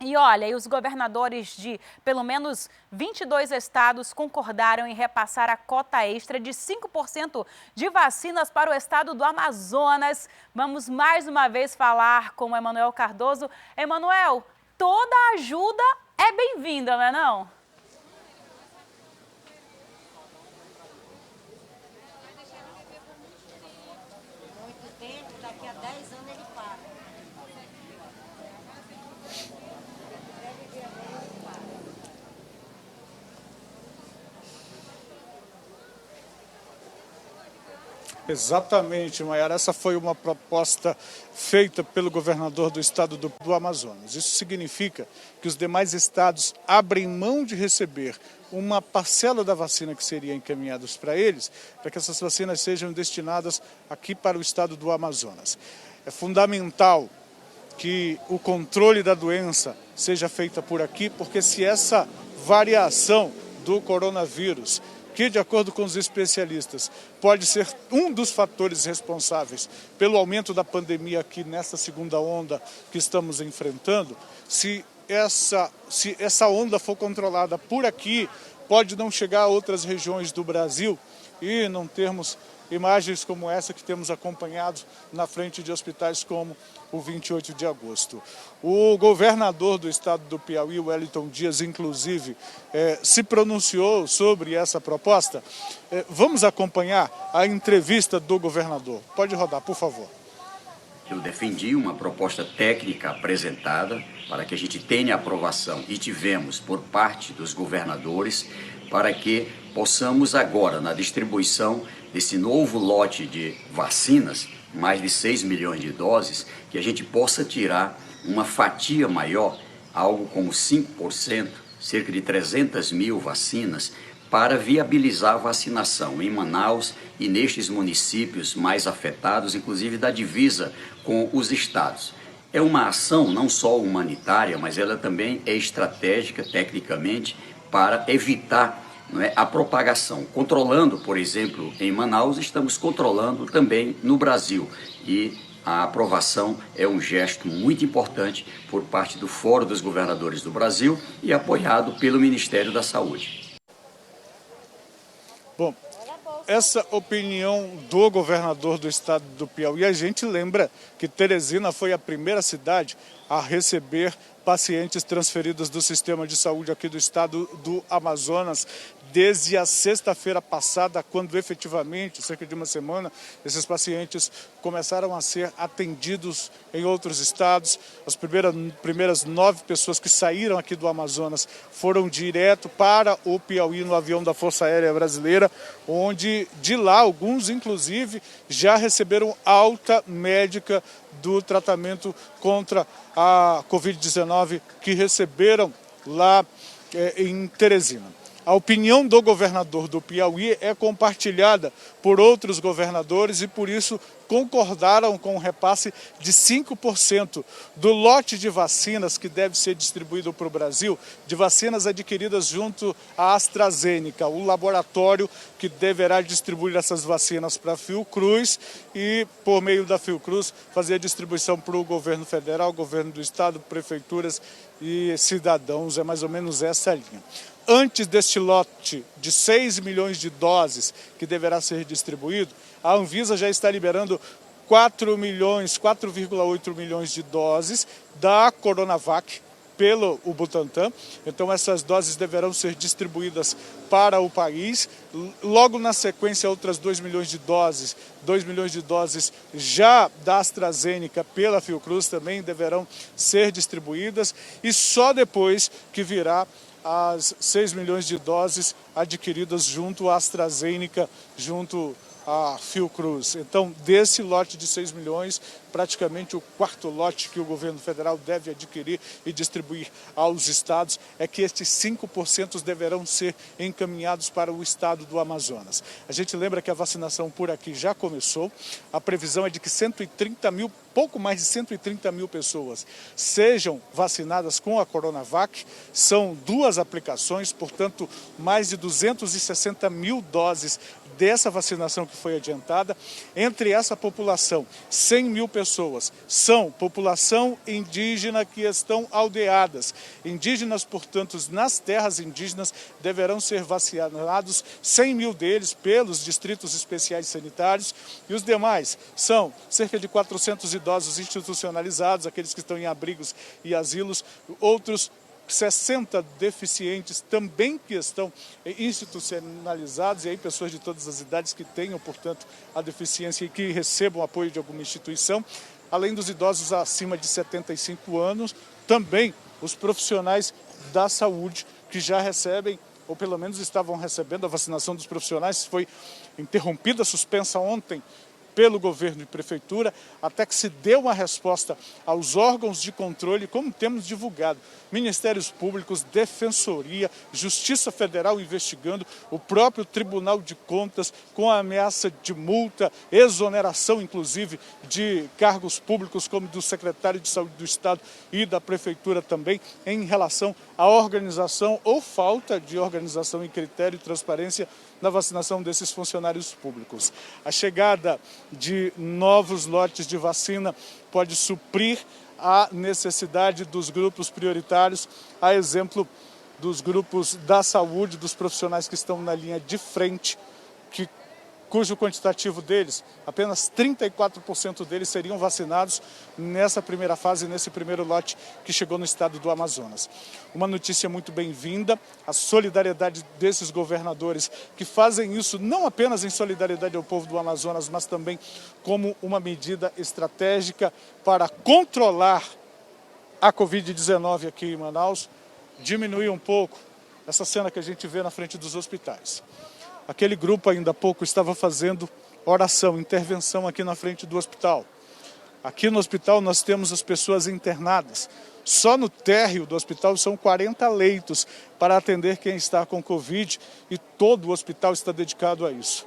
E olha, e os governadores de pelo menos 22 estados concordaram em repassar a cota extra de 5% de vacinas para o estado do Amazonas. Vamos mais uma vez falar com o Emanuel Cardoso. Emanuel, toda ajuda é bem-vinda, não é não? Muito tempo, daqui a 10 anos ele para. Exatamente, Maiara. Essa foi uma proposta feita pelo governador do estado do Amazonas. Isso significa que os demais estados abrem mão de receber uma parcela da vacina que seria encaminhada para eles, para que essas vacinas sejam destinadas aqui para o estado do Amazonas. É fundamental que o controle da doença seja feita por aqui, porque se essa variação do coronavírus, que de acordo com os especialistas pode ser um dos fatores responsáveis pelo aumento da pandemia aqui nessa segunda onda que estamos enfrentando, se essa onda for controlada por aqui, pode não chegar a outras regiões do Brasil e não termos imagens como essa que temos acompanhado na frente de hospitais como o 28 de agosto. O governador do estado do Piauí, Wellington Dias, inclusive, se pronunciou sobre essa proposta. Vamos acompanhar a entrevista do governador. Pode rodar, por favor. Eu defendi uma proposta técnica apresentada para que a gente tenha aprovação e tivemos por parte dos governadores para que possamos agora, na distribuição desse novo lote de vacinas, mais de 6 milhões de doses, que a gente possa tirar uma fatia maior, algo como 5%, cerca de 300 mil vacinas, para viabilizar a vacinação em Manaus e nestes municípios mais afetados, inclusive da divisa com os estados. É uma ação não só humanitária, mas ela também é estratégica, tecnicamente, para evitar a propagação. Controlando, por exemplo, em Manaus, estamos controlando também no Brasil. E a aprovação é um gesto muito importante por parte do Fórum dos Governadores do Brasil e apoiado pelo Ministério da Saúde. Bom, essa opinião do governador do estado do Piauí, a gente lembra que Teresina foi a primeira cidade a receber pacientes transferidos do sistema de saúde aqui do estado do Amazonas desde a sexta-feira passada, quando efetivamente, cerca de uma semana, esses pacientes começaram a ser atendidos em outros estados. As primeiras 9 pessoas que saíram aqui do Amazonas foram direto para o Piauí no avião da Força Aérea Brasileira, onde de lá alguns, inclusive, já receberam alta médica do tratamento contra a Covid-19 que receberam lá em Teresina. A opinião do governador do Piauí é compartilhada por outros governadores e, por isso, concordaram com o repasse de 5% do lote de vacinas que deve ser distribuído para o Brasil, de vacinas adquiridas junto à AstraZeneca, o laboratório que deverá distribuir essas vacinas para a Fiocruz e, por meio da Fiocruz, fazer a distribuição para o governo federal, governo do estado, prefeituras e cidadãos. É mais ou menos essa a linha. Antes deste lote de 6 milhões de doses que deverá ser distribuído, a Anvisa já está liberando 4,8 milhões de doses da Coronavac pelo Butantan. Então essas doses deverão ser distribuídas para o país. Logo na sequência, outras 2 milhões de doses já da AstraZeneca pela Fiocruz também deverão ser distribuídas. E só depois que virá as 6 milhões de doses adquiridas junto à AstraZeneca, junto à Fiocruz. Então, desse lote de 6 milhões, praticamente o quarto lote que o governo federal deve adquirir e distribuir aos estados é que estes 5% deverão ser encaminhados para o estado do Amazonas. A gente lembra que a vacinação por aqui já começou. A previsão é de que pouco mais de 130 mil pessoas sejam vacinadas com a Coronavac. São 2 aplicações, portanto, mais de 260 mil doses dessa vacinação que foi adiantada. Entre essa população, 100 mil pessoas pessoas são população indígena que estão aldeadas. Indígenas, portanto, nas terras indígenas deverão ser vacinados 100 mil deles pelos distritos especiais sanitários e os demais são cerca de 400 idosos institucionalizados, aqueles que estão em abrigos e asilos, outros 60 deficientes também que estão institucionalizados, e aí pessoas de todas as idades que tenham, portanto, a deficiência e que recebam apoio de alguma instituição, além dos idosos acima de 75 anos, também os profissionais da saúde que já recebem, ou pelo menos estavam recebendo a vacinação dos profissionais, foi interrompida, suspensa ontem pelo governo e prefeitura, até que se dê uma resposta aos órgãos de controle, como temos divulgado, Ministérios Públicos, Defensoria, Justiça Federal investigando, o próprio Tribunal de Contas com a ameaça de multa, exoneração inclusive de cargos públicos como do secretário de Saúde do Estado e da Prefeitura também, em relação à organização ou falta de organização e critério e transparência na vacinação desses funcionários públicos. A chegada de novos lotes de vacina pode suprir a necessidade dos grupos prioritários, a exemplo dos grupos da saúde, dos profissionais que estão na linha de frente, cujo quantitativo deles, apenas 34% deles seriam vacinados nessa primeira fase, nesse primeiro lote que chegou no estado do Amazonas. Uma notícia muito bem-vinda, a solidariedade desses governadores que fazem isso não apenas em solidariedade ao povo do Amazonas, mas também como uma medida estratégica para controlar a Covid-19 aqui em Manaus, diminuir um pouco essa cena que a gente vê na frente dos hospitais. Aquele grupo ainda há pouco estava fazendo oração, intervenção aqui na frente do hospital. Aqui no hospital nós temos as pessoas internadas. Só no térreo do hospital são 40 leitos para atender quem está com Covid e todo o hospital está dedicado a isso.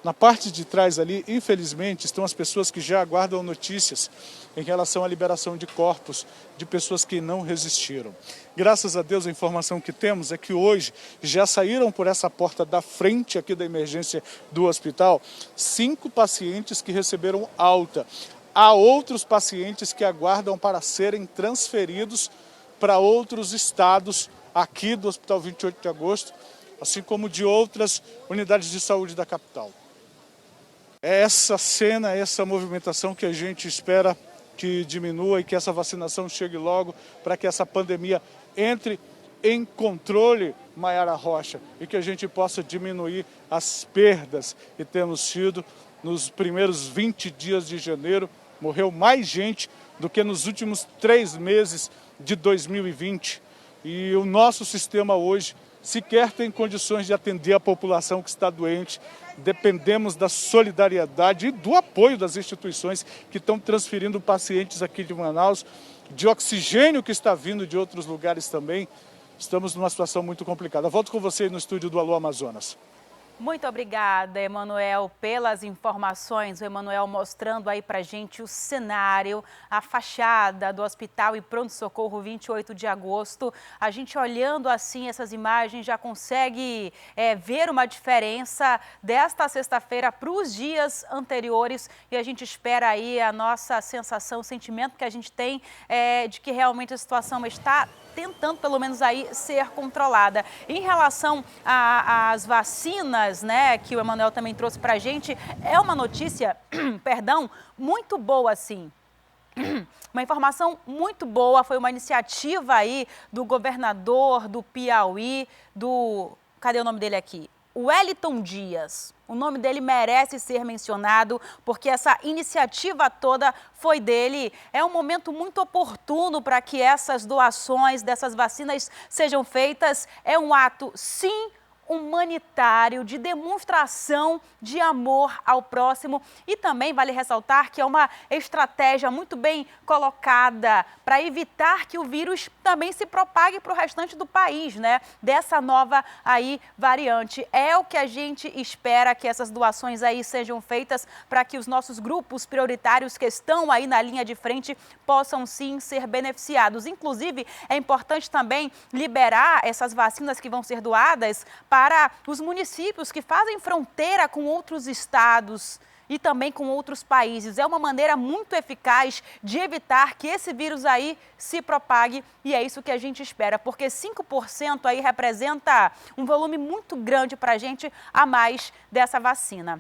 Na parte de trás ali, infelizmente, estão as pessoas que já aguardam notícias em relação à liberação de corpos de pessoas que não resistiram. Graças a Deus, a informação que temos é que hoje já saíram por essa porta da frente aqui da emergência do hospital 5 pacientes que receberam alta. Há outros pacientes que aguardam para serem transferidos para outros estados aqui do Hospital 28 de Agosto, assim como de outras unidades de saúde da capital. É essa cena, essa movimentação que a gente espera que diminua e que essa vacinação chegue logo para que essa pandemia entre em controle, Maiara Rocha, e que a gente possa diminuir as perdas que temos tido nos primeiros 20 dias de janeiro. Morreu mais gente do que nos últimos 3 meses de 2020. E o nosso sistema hoje sequer tem condições de atender a população que está doente. Dependemos da solidariedade e do apoio das instituições que estão transferindo pacientes aqui de Manaus, de oxigênio que está vindo de outros lugares também. Estamos numa situação muito complicada. Volto com você no estúdio do Alô Amazonas. Muito obrigada, Emanuel, pelas informações. O Emanuel mostrando aí pra gente o cenário, a fachada do Hospital e Pronto-Socorro 28 de Agosto. A gente olhando assim essas imagens já consegue ver uma diferença desta sexta-feira para os dias anteriores e a gente espera aí a nossa sensação, o sentimento que a gente tem de que realmente a situação está tentando, pelo menos aí, ser controlada. Em relação às vacinas, né, que o Emanuel também trouxe para a gente, é uma notícia, perdão, muito boa, sim. Uma informação muito boa, foi uma iniciativa aí do governador do Piauí, cadê o nome dele aqui? Wellington Dias. O nome dele merece ser mencionado porque essa iniciativa toda foi dele. É um momento muito oportuno para que essas doações dessas vacinas sejam feitas. É um ato, sim, humanitário, de demonstração de amor ao próximo e também vale ressaltar que é uma estratégia muito bem colocada para evitar que o vírus também se propague para o restante do país, né? Dessa nova aí variante. É o que a gente espera que essas doações aí sejam feitas para que os nossos grupos prioritários que estão aí na linha de frente possam sim ser beneficiados. Inclusive, é importante também liberar essas vacinas que vão ser doadas para os municípios que fazem fronteira com outros estados e também com outros países. É uma maneira muito eficaz de evitar que esse vírus aí se propague e é isso que a gente espera, porque 5% aí representa um volume muito grande para a gente a mais dessa vacina.